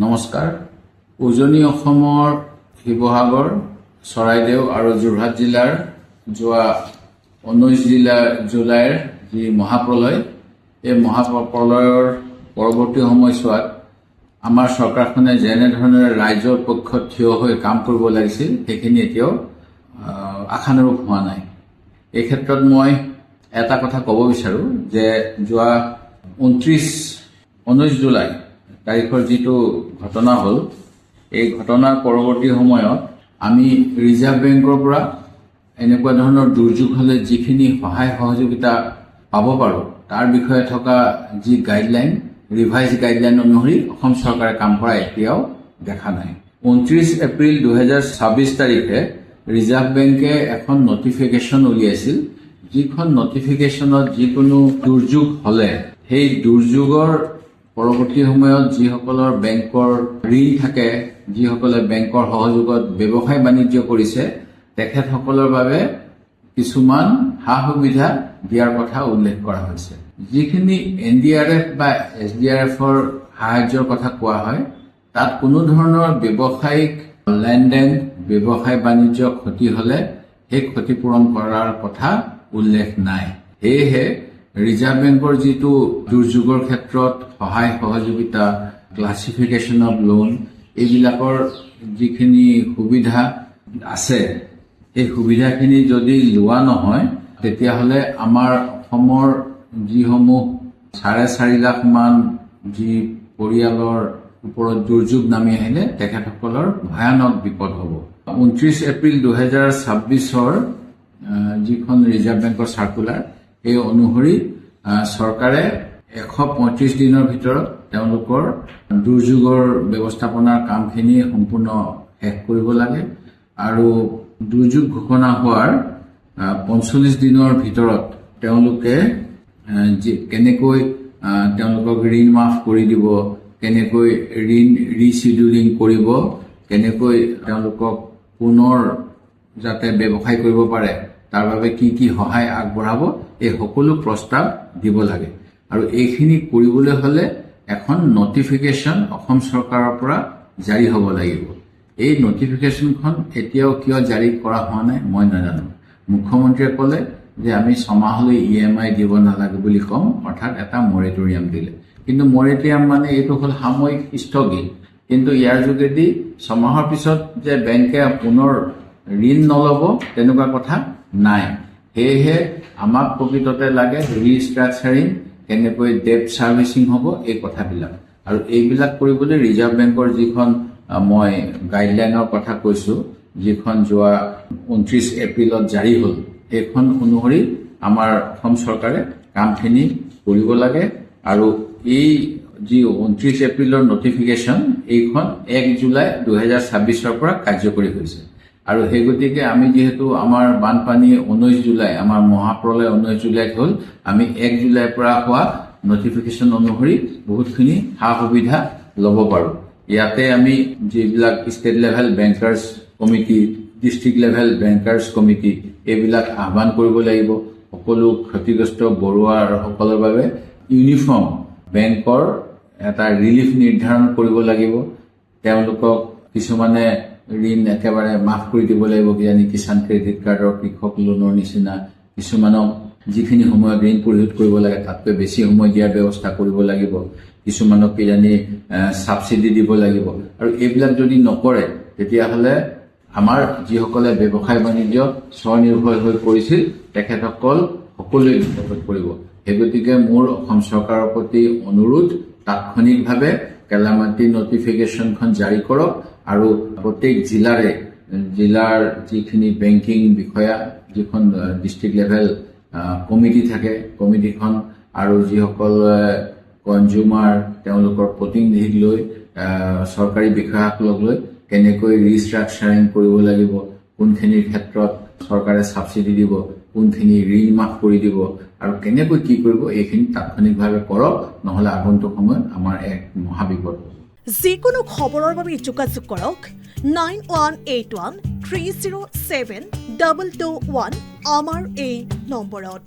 নমস্কাৰ। উজনি অসমৰ শিৱসাগৰ, চৰাইদেউ আৰু যোৰহাট জিলাৰ যোৱা 19 জুলাইৰ যি মহাপ্ৰলয়, এই মহাপ্ৰলয়ৰ পৰৱৰ্তী সময়ছোৱাত আমাৰ চৰকাৰখনে যেনেধৰণে ৰাইজৰ পক্ষত থিয় হৈ কাম কৰিব লাগিছিল সেইখিনি এতিয়াও আশানুৰূপ হোৱা নাই। এই ক্ষেত্ৰত মই এটা কথা ক'ব বিচাৰো যে যোৱা 19 জুলাই তাৰিখৰ যিটো ঘটনা হ'ল, এই ঘটনাৰ পৰৱৰ্তী সময়ত আমি ৰিজাৰ্ভ বেংকৰ পৰা এনেকুৱা ধৰণৰ দুৰ্যোগ হ'লে যিখিনি সহায় সহযোগিতা পাব পাৰোঁ তাৰ বিষয়ে থকা যি গাইডলাইন, ৰিভাইজ গাইডলাইন অনুসৰি অসম চৰকাৰে কাম কৰা এতিয়াও দেখা নাই। 29 এপ্ৰিল 2026 তাৰিখে ৰিজাৰ্ভ বেংকে এখন নটিফিকেশ্যন উলিয়াইছিল, যিখন নটিফিকেশ্যনত যিকোনো দুৰ্যোগ হ'লে সেই দুৰ্যোগৰ পৰৱৰ্তী সময়ত যিসকলৰ বেংকৰ ঋণ থাকে, যিসকলে বেংকৰ সহযোগত ব্যৱসায় বাণিজ্য কৰিছে, তেখেতসকলৰ বাবে কিছুমান সা সুবিধা দিয়াৰ কথা উল্লেখ কৰা হৈছে। যিখিনি NDRF বা SDRFৰ সাহায্যৰ কথা কোৱা হয়, তাত কোনো ধৰণৰ ব্যৱসায়িক লেনদেন, ব্যৱসায় বাণিজ্য ক্ষতি হ'লে সেই ক্ষতিপূৰণ কৰাৰ কথা উল্লেখ নাই। সেয়েহে ৰিজাৰ্ভ বেংকৰ যিটো দুৰ্যোগৰ ক্ষেত্ৰত সহায় সহযোগিতা, ক্লাছিফিকেশ্যন অফ লোন, এইবিলাকৰ যিখিনি সুবিধা আছে, সেই সুবিধাখিনি যদি লোৱা নহয় তেতিয়াহ'লে আমাৰ অসমৰ যিসমূহ 4.5 লাখ মান যি পৰিয়ালৰ ওপৰত দুৰ্যোগ নামি আহিলে তেখেতসকলৰ ভয়ানক বিপদ হ'ব। 29 এপ্ৰিল 2026 যিখন ৰিজাৰ্ভ বেংকৰ চাৰ্কুলাৰ, এই অনুসৰি চৰকাৰে 135 দিনৰ ভিতৰত তেওঁলোকৰ দুৰ্যোগৰ ব্যৱস্থাপনাৰ কামখিনি সম্পূৰ্ণ শেষ কৰিব লাগে আৰু দুৰ্যোগ ঘোষণা হোৱাৰ 45 দিনৰ ভিতৰত তেওঁলোকে কেনেকৈ তেওঁলোকক ঋণ মাফ কৰি দিব, কেনেকৈ ঋণ ৰিচিডিউলিং কৰিব, কেনেকৈ তেওঁলোকক পুনৰ যাতে ব্যৱসায় কৰিব পাৰে তাৰ বাবে কি কি সহায় আগবঢ়াব, এই সকলো প্ৰস্তাৱ দিব লাগে। আৰু এইখিনি কৰিবলৈ হ'লে এখন নটিফিকেশ্যন অসম চৰকাৰৰ পৰা জাৰি হ'ব লাগিব। এই নটিফিকেশ্যনখন এতিয়াও কিয় জাৰি কৰা হোৱা নাই মই নাজানো। মুখ্যমন্ত্ৰীয়ে ক'লে যে আমি 6 মাহলৈ EMI দিব নালাগে বুলি কম, অৰ্থাৎ এটা মৰেটৰিয়াম দিলে। কিন্তু মৰেটৰিয়াম মানে এইটো হ'ল সাময়িক স্থগিত, কিন্তু ইয়াৰ যোগেদি 6 মাহৰ পিছত যে বেংকে পুনৰ ঋণ নল'ব তেনেকুৱা কথা নাই। সেয়েহে আমাক প্ৰকৃততে লাগে ৰিষ্ট্ৰাকচাৰিং, কেনেকৈ ডেট ছাৰ্ভিচিং হ'ব, এই কথাবিলাক। আৰু এইবিলাক কৰিবলৈ ৰিজাৰ্ভ বেংকৰ যিখন মই গাইডলাইনৰ কথা কৈছো, যিখন যোৱা 29 এপ্ৰিলত জাৰি হ'ল, সেইখন অনুসৰি আমাৰ অসম চৰকাৰে কামখিনি কৰিব লাগে। আৰু এই যি 29 এপ্ৰিলৰ নটিফিকেশ্যন, এইখন 1 জুলাই 2026 পৰা কাৰ্যকৰী হৈছে। আৰু সেই গতিকে আমি যিহেতু আমাৰ বানপানী 19 জুলাই, আমাৰ মহাপ্ৰলয় 19 জুলাইত হ'ল, আমি 1 জুলাইৰ পৰা হোৱা নটিফিকেশ্যন অনুসৰি বহুতখিনি সা সুবিধা ল'ব পাৰোঁ। ইয়াতে আমি যিবিলাক state level bankers committee, district level bankers committee, এইবিলাক আহ্বান কৰিব লাগিব। সকলো ক্ষতিগ্ৰস্ত বৰুৱাসকলৰ বাবে ইউনিফৰ্ম বেংকৰ এটা ৰিলিফ নিৰ্ধাৰণ কৰিব লাগিব। তেওঁলোকক কিছুমানে ঋণ একেবাৰে মাফ কৰি দিব লাগিব, কিজানি কিষাণ ক্ৰেডিট কাৰ্ডৰ, কৃষক লোনৰ নিচিনা। কিছুমানক যিখিনি সময়ত ঋণ পৰিশোধ কৰিব লাগে তাতকৈ বেছি সময় দিয়াৰ ব্যৱস্থা কৰিব লাগিব। কিছুমানক কিজানি ছাবচিডি দিব লাগিব। আৰু এইবিলাক যদি নকৰে তেতিয়াহ'লে আমাৰ যিসকলে ব্যৱসায় বাণিজ্য স্বনিৰ্ভৰ হৈ কৰিছিল তেখেতসকল সকলোৱে বিপদত পৰিব। সেই গতিকে মোৰ অসম চৰকাৰৰ প্ৰতি অনুৰোধ, তাৎক্ষণিকভাৱে কেলামাটি নটিফিকেশ্যনখন জাৰি কৰক আৰু প্ৰত্যেক জিলাৰ যিখিনি বেংকিং বিষয়া, যিখন ডিষ্ট্ৰিক্ট লেভেল কমিটি থাকে, কমিটিখন আৰু যিসকল কনজিউমাৰ, তেওঁলোকৰ প্ৰতিনিধিক লৈ, চৰকাৰী বিষয়াসকলক লৈ কেনেকৈ ৰিষ্ট্ৰাকচাৰিং কৰিব লাগিব, কোনখিনিৰ ক্ষেত্ৰত চৰকাৰে ছাবচিডি দিব, কোনখিনি ঋণ মাফ কৰি দিব আৰু কেনেকৈ কি কৰিব, এইখিনি তাৎক্ষণিকভাৱে কৰক, নহ'লে আগন্তুক সময়ত আমাৰ এক মহাবিপদ হ'ব। যিকোনো খবৰৰ বাবে যোগাযোগ কৰক 9181 307 221 আমাৰ এই নম্বৰত।